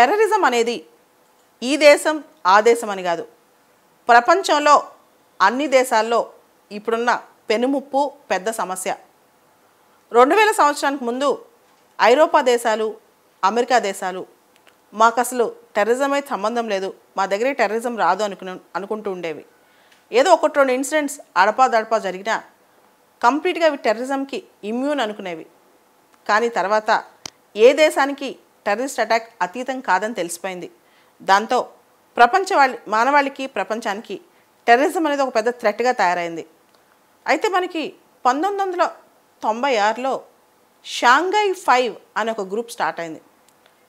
Terrorism అనేది ఈ దేశం ఆ దేశం అని కాదు, ప్రపంచంలో అన్ని దేశాల్లో ఇప్పుడున్న పెనుముప్పు పెద్ద సమస్య. 2000 సంవత్సరానికి ముందు ఐరోపా దేశాలు, అమెరికా దేశాలు మాకు అసలు టెర్రరిజం అయితే సంబంధం లేదు, మా దగ్గర టెర్రరిజం రాదు అనుకుంటూ ఉండేవి. ఏదో ఒకటి రెండు ఇన్సిడెంట్స్ అడపా జరిగినా కంప్లీట్గా అవి టెర్రరిజంకి ఇమ్యూన్ అనుకునేవి. కానీ తర్వాత ఏ దేశానికి టెర్రరిస్ట్ అటాక్ అతీతం కాదని తెలిసిపోయింది. దాంతో మానవాళికి ప్రపంచానికి టెర్రరిజం అనేది ఒక పెద్ద థ్రెట్గా తయారైంది. అయితే మనకి 1996లో షాంఘై 5 అనే ఒక గ్రూప్ స్టార్ట్ అయింది.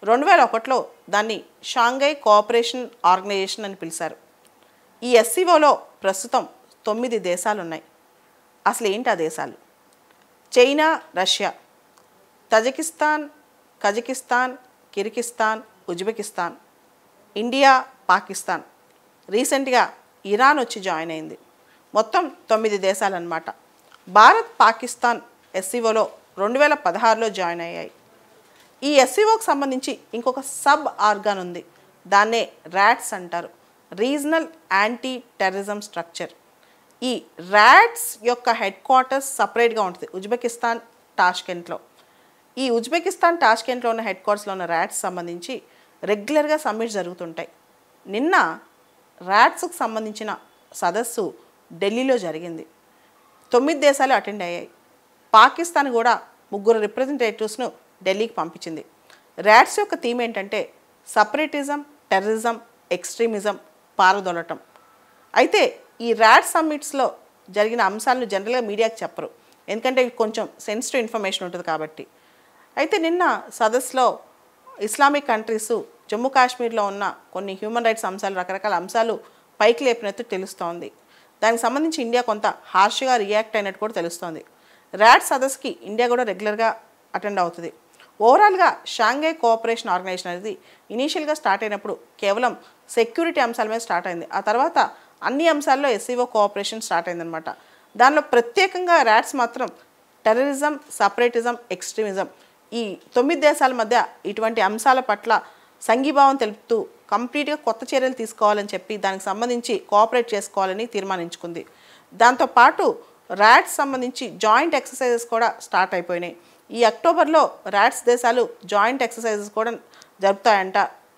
2001లో దాన్ని షాంఘై కోఆపరేషన్ ఆర్గనైజేషన్ అని పిలిచారు. ఈ ఎస్సీఓలో ప్రస్తుతం 9 దేశాలు ఉన్నాయి. అసలు ఏంటి ఆ దేశాలు? China, Russia, Tajikistan, Kazakhstan, Kyrgyzstan, Uzbekistan, India, Pakistan, రీసెంట్గా ఇరాన్ వచ్చి జాయిన్ అయింది. మొత్తం 9 దేశాలు అన్నమాట. భారత్, పాకిస్తాన్ ఎస్సీఓలో 2016లో జాయిన్ అయ్యాయి. ఈ ఎస్సీఓకి సంబంధించి ఇంకొక సబ్ ఆర్గాన్ ఉంది, దాన్నే ర్యాట్స్ అంటారు, రీజనల్ యాంటీ టెర్రరిజం స్ట్రక్చర్. ఈ ర్యాట్స్ యొక్క హెడ్ క్వార్టర్స్ సపరేట్గా ఉంటుంది ఉజ్బెకిస్తాన్ టాష్కెంట్లో. ఈ ఉజ్బెకిస్తాన్ టాష్కెంట్లో ఉన్న హెడ్ క్వార్టర్స్లో ఉన్న ర్యాట్స్ సంబంధించి రెగ్యులర్గా సమ్మిట్స్ జరుగుతుంటాయి. నిన్న ర్యాట్స్కి సంబంధించిన సదస్సు ఢిల్లీలో జరిగింది. 9 దేశాలు అటెండ్ అయ్యాయి. పాకిస్తాన్ కూడా 3 రిప్రజెంటేటివ్స్ను ఢిల్లీకి పంపించింది. ర్యాట్స్ యొక్క థీమ్ ఏంటంటే సపరేటిజం, టెర్రరిజం, ఎక్స్ట్రీమిజం పారదోలటం. అయితే ఈ ర్యాట్ సమ్మిట్స్లో జరిగిన అంశాలను జనరల్గా మీడియాకి చెప్పరు, ఎందుకంటే కొంచెం సెన్సిటివ్ ఇన్ఫర్మేషన్ ఉంటుంది కాబట్టి. అయితే నిన్న సదస్సులో ఇస్లామిక్ కంట్రీస్, జమ్మూ కాశ్మీర్లో ఉన్న కొన్ని హ్యూమన్ రైట్స్ అంశాలు, రకరకాల అంశాలు పైకి లేపినట్టు తెలుస్తోంది. దానికి సంబంధించి ఇండియా కొంత హార్ష్గా రియాక్ట్ అయినట్టు కూడా తెలుస్తోంది. ర్యాట్ సదస్సుకి ఇండియా కూడా రెగ్యులర్గా అటెండ్ అవుతుంది. ఓవరాల్గా షాంఘై కోఆపరేషన్ ఆర్గనైజేషన్ అనేది ఇనీషియల్గా స్టార్ట్ అయినప్పుడు కేవలం సెక్యూరిటీ అంశాల మీద స్టార్ట్ అయింది. ఆ తర్వాత అన్ని అంశాల్లో ఎస్సీఓ కోఆపరేషన్ స్టార్ట్ అయిందనమాట. దానిలో ప్రత్యేకంగా ర్యాట్స్ మాత్రం టెర్రరిజం, సపరేటిజం, ఎక్స్ట్రీమిజం ఈ 9 దేశాల మధ్య ఇటువంటి అంశాల పట్ల సంఘీభావం తెలుపుతూ కంప్లీట్గా కొత్త చర్యలు తీసుకోవాలని చెప్పి దానికి సంబంధించి కోఆపరేట్ చేసుకోవాలని తీర్మానించుకుంది. దాంతోపాటు ర్యాట్స్ సంబంధించి జాయింట్ ఎక్సర్సైజెస్ కూడా స్టార్ట్ అయిపోయినాయి. ఈ అక్టోబర్లో ర్యాట్స్ దేశాలు జాయింట్ ఎక్సర్సైజెస్ కూడా జరుపుతాయంట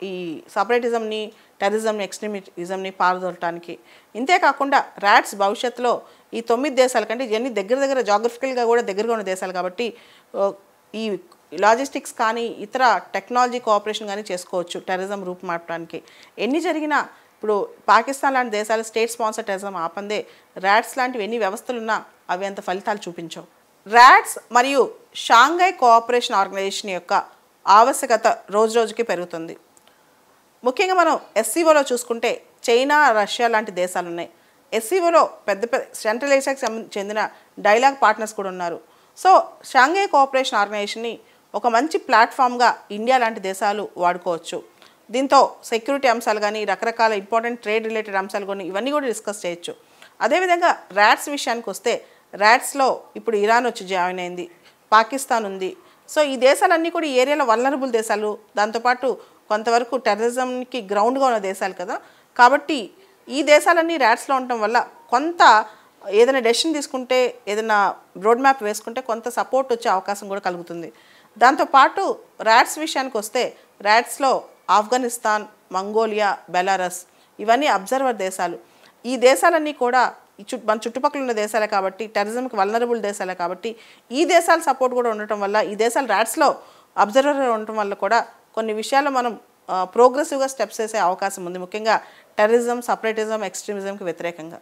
ఈ సపరేటిజంని, టెర్రరిజంని, ఎక్స్ట్రీమిజంని పారదోలటానికి. ఇంతేకాకుండా ర్యాట్స్ భవిష్యత్తులో ఈ 9 దేశాల కంటే ఇవన్నీ దగ్గర జాగ్రఫికల్గా కూడా దగ్గరగా ఉన్న దేశాలు కాబట్టి ఈ లాజిస్టిక్స్ కానీ ఇతర టెక్నాలజీ కోఆపరేషన్ కానీ చేసుకోవచ్చు టెర్రరిజం రూపుమాపడానికి. ఎన్ని జరిగినా ఇప్పుడు పాకిస్తాన్ లాంటి దేశాలు స్టేట్ స్పాన్సర్ టెర్రరిజం ఆపందే, ర్యాట్స్ లాంటివి ఎన్ని వ్యవస్థలున్నా అవి అంత ఫలితాలు చూపించవు. ర్యాట్స్ మరియు షాంఘై కోఆపరేషన్ ఆర్గనైజేషన్ యొక్క ఆవశ్యకత రోజుకి పెరుగుతుంది. ముఖ్యంగా మనం ఎస్సీఓలో చూసుకుంటే చైనా, రష్యా లాంటి దేశాలు ఉన్నాయి. ఎస్సీఓలో పెద్ద సెంట్రల్ ఏషియాకి చెందిన డైలాగ్ పార్ట్నర్స్ కూడా ఉన్నారు. సో షాంఘై కోఆపరేషన్ ఆర్గనైజేషన్ని ఒక మంచి ప్లాట్ఫామ్గా ఇండియా లాంటి దేశాలు వాడుకోవచ్చు. దీంతో సెక్యూరిటీ అంశాలు కానీ, రకరకాల ఇంపార్టెంట్ ట్రేడ్ రిలేటెడ్ అంశాలు కానీ ఇవన్నీ కూడా డిస్కస్ చేయొచ్చు. అదేవిధంగా ర్యాట్స్ విషయానికి వస్తే ర్యాట్స్లో ఇప్పుడు ఇరాన్ వచ్చి జాయిన్ అయింది, పాకిస్తాన్ ఉంది. సో ఈ దేశాలన్నీ కూడా ఈ ఏరియాలో వల్నరబుల్ దేశాలు, దాంతోపాటు కొంతవరకు టెర్రరిజంకి గ్రౌండ్గా ఉన్న దేశాలు కదా. కాబట్టి ఈ దేశాలన్నీ ర్యాట్స్లో ఉండటం వల్ల కొంత ఏదైనా డెసిషన్ తీసుకుంటే, ఏదైనా రోడ్ మ్యాప్ వేసుకుంటే కొంత సపోర్ట్ వచ్చే అవకాశం కూడా కలుగుతుంది. దాంతోపాటు ర్యాట్స్ విషయానికి వస్తే ర్యాట్స్లో ఆఫ్ఘనిస్తాన్, మంగోలియా, బెలారస్ ఇవన్నీ అబ్జర్వర్ దేశాలు. ఈ దేశాలన్నీ కూడా మన చుట్టుపక్కల ఉన్న దేశాలే కాబట్టి, టెర్రరిజంకి వల్నరబుల్ దేశాలే కాబట్టి ఈ దేశాల సపోర్ట్ కూడా ఉండటం వల్ల, ఈ దేశాలు ర్యాట్స్లో అబ్జర్వర్ ఉండటం వల్ల కూడా కొన్ని విషయాల్లో మనం ప్రోగ్రెసివ్గా స్టెప్స్ వేసే అవకాశం ఉంది, ముఖ్యంగా టెర్రరిజం, సపరేటిజం, ఎక్స్ట్రీమిజంకి వ్యతిరేకంగా.